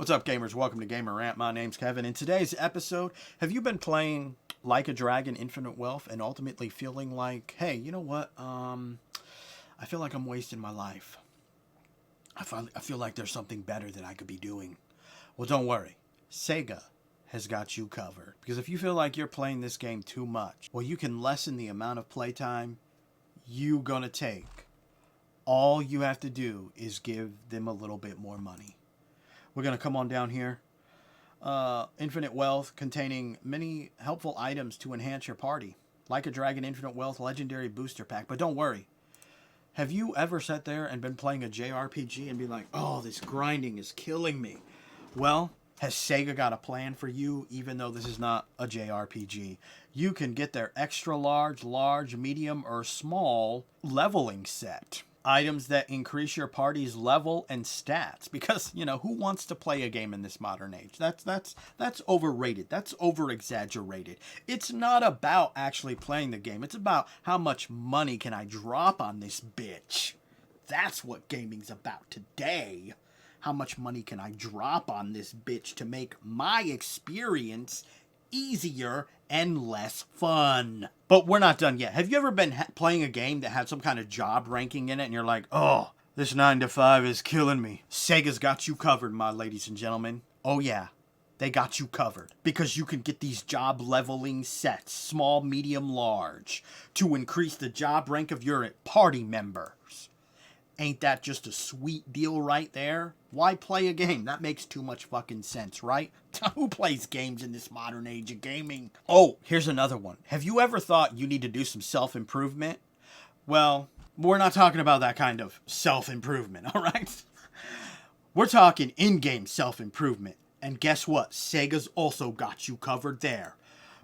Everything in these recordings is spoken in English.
What's up, gamers? Welcome to Gamer Rant. My name's Kevin. In today's episode, have you been playing Like a Dragon Infinite Wealth and ultimately feeling like, hey, you know what? I feel like I'm wasting my life. I feel like there's something better that I could be doing. Well, don't worry. Sega has got you covered. Because if you feel like you're playing this game too much, well, you can lessen the amount of playtime you're gonna take. All you have to do is give them a little bit more money. We're going to come on down here. Infinite Wealth, containing many helpful items to enhance your party. Like a Dragon Infinite Wealth Legendary Booster Pack. But don't worry. Have you ever sat there and been playing a JRPG and be like, oh, this grinding is killing me? Well, has Sega got a plan for you, even though this is not a JRPG? You can get their extra large, medium, or small leveling set. Items that increase your party's level and stats, because who wants to play a game in this modern age? That's overrated. That's over exaggerated. It's not about actually playing the game. It's about how much money can I drop on this bitch. That's what gaming's about today. How much money can I drop on this bitch to make my experience easier and less fun? But we're not done yet. Have you ever been playing a game that had some kind of job ranking in it and you're like, oh, this 9 to 5 is killing me? Sega's got you covered, my ladies and gentlemen. Oh yeah, they got you covered. Because you can get these job leveling sets, small, medium, large, to increase the job rank of your party members. Ain't that just a sweet deal right there? Why play a game? That makes too much fucking sense, right? Who plays games in this modern age of gaming? Oh, here's another one. Have you ever thought you need to do some self-improvement? Well, we're not talking about that kind of self-improvement, all right? We're talking in-game self-improvement. And guess what? Sega's also got you covered there.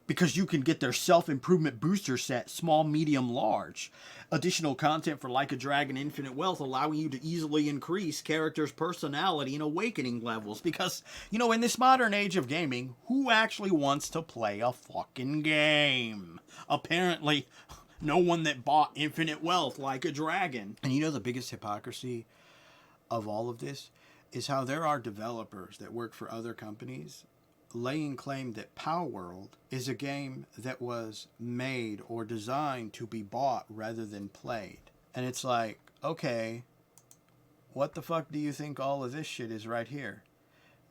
Because you can get their self-improvement booster set, small, medium, large. Additional content for Like a Dragon Infinite Wealth, allowing you to easily increase characters' personality and awakening levels. Because, in this modern age of gaming, who actually wants to play a fucking game? Apparently, no one that bought Infinite Wealth Like a Dragon. And the biggest hypocrisy of all of this is how there are developers that work for other companies laying claim that Palworld is a game that was made or designed to be bought rather than played. And it's like, okay, what the fuck do you think all of this shit is right here?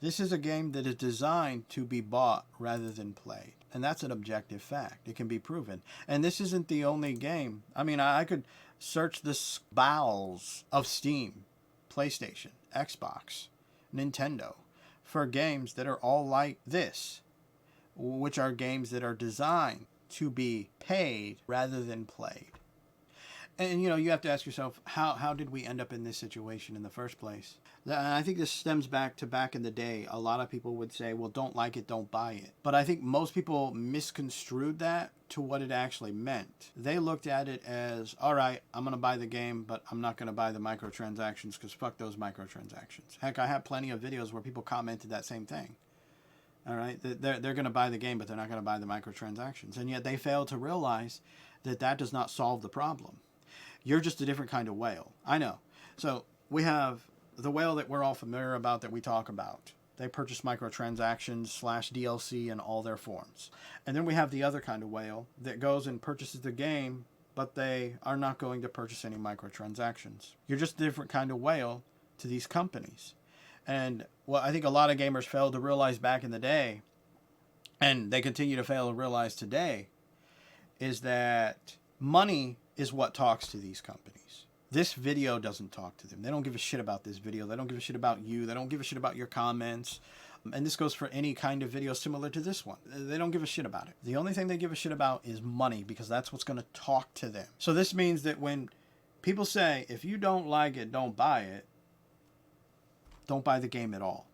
This is a game that is designed to be bought rather than played. And that's an objective fact. It can be proven. And this isn't the only game. I mean, I could search the bowels of Steam, PlayStation, Xbox, Nintendo, for games that are all like this, which are games that are designed to be paid rather than played. And, you have to ask yourself, how did we end up in this situation in the first place? And I think this stems back in the day. A lot of people would say, well, don't like it, don't buy it. But I think most people misconstrued that to what it actually meant. They looked at it as, all right, I'm going to buy the game, but I'm not going to buy the microtransactions because fuck those microtransactions. Heck, I have plenty of videos where people commented that same thing. All right, they're going to buy the game, but they're not going to buy the microtransactions. And yet they fail to realize that does not solve the problem. You're just a different kind of whale. I know. So we have the whale that we're all familiar about, that we talk about. They purchase microtransactions / DLC in all their forms. And then we have the other kind of whale that goes and purchases the game, but they are not going to purchase any microtransactions. You're just a different kind of whale to these companies. And what I think a lot of gamers failed to realize back in the day, and they continue to fail to realize today, is that money is what talks to these companies. This video doesn't talk to them. They don't give a shit about this video. They don't give a shit about you. They don't give a shit about your comments. And this goes for any kind of video similar to this one. They don't give a shit about it. The only thing they give a shit about is money, because that's what's going to talk to them. So this means that when people say, if you don't like it, don't buy it, don't buy the game at all.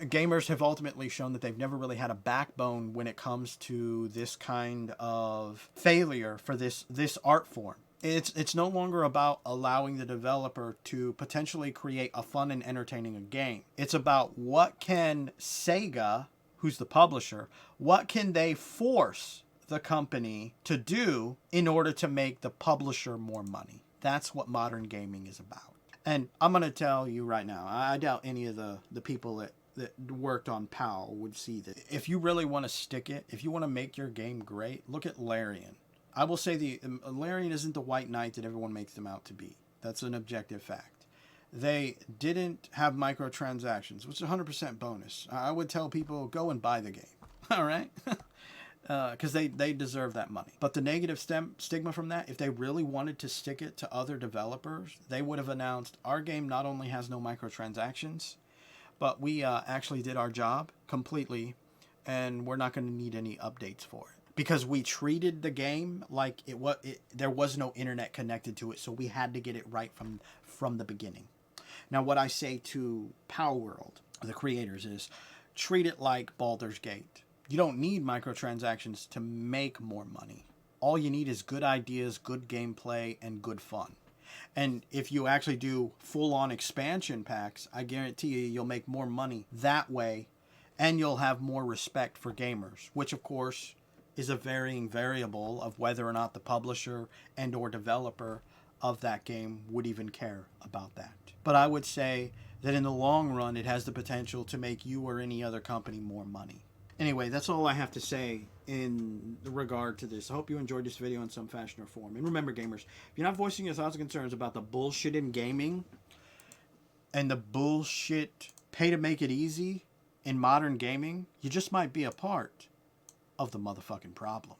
Gamers have ultimately shown that they've never really had a backbone when it comes to this kind of failure for this art form. It's no longer about allowing the developer to potentially create a fun and entertaining game. It's about what can Sega, who's the publisher, what can they force the company to do in order to make the publisher more money. That's what modern gaming is about. And I'm going to tell you right now, I doubt any of the people that that worked on PAL would see that. If you really want to stick it, if you want to make your game great, look at Larian. I will say the Larian isn't the white knight that everyone makes them out to be. That's an objective fact. They didn't have microtransactions, which is 100% bonus. I would tell people, go and buy the game. All right? Because they deserve that money. But the negative stigma from that, if they really wanted to stick it to other developers, they would have announced, our game not only has no microtransactions, but we actually did our job completely, and we're not going to need any updates for it. Because we treated the game like there was no internet connected to it, so we had to get it right from the beginning. Now, what I say to Palworld, the creators, is treat it like Baldur's Gate. You don't need microtransactions to make more money. All you need is good ideas, good gameplay, and good fun. And if you actually do full-on expansion packs, I guarantee you'll make more money that way, and you'll have more respect for gamers, which, of course, is a varying variable of whether or not the publisher and or developer of that game would even care about that. But I would say that in the long run, it has the potential to make you or any other company more money. Anyway, that's all I have to say in regard to this. I hope you enjoyed this video in some fashion or form. And remember, gamers, if you're not voicing your thoughts and concerns about the bullshit in gaming and the bullshit pay to make it easy in modern gaming, you just might be a part of the motherfucking problem.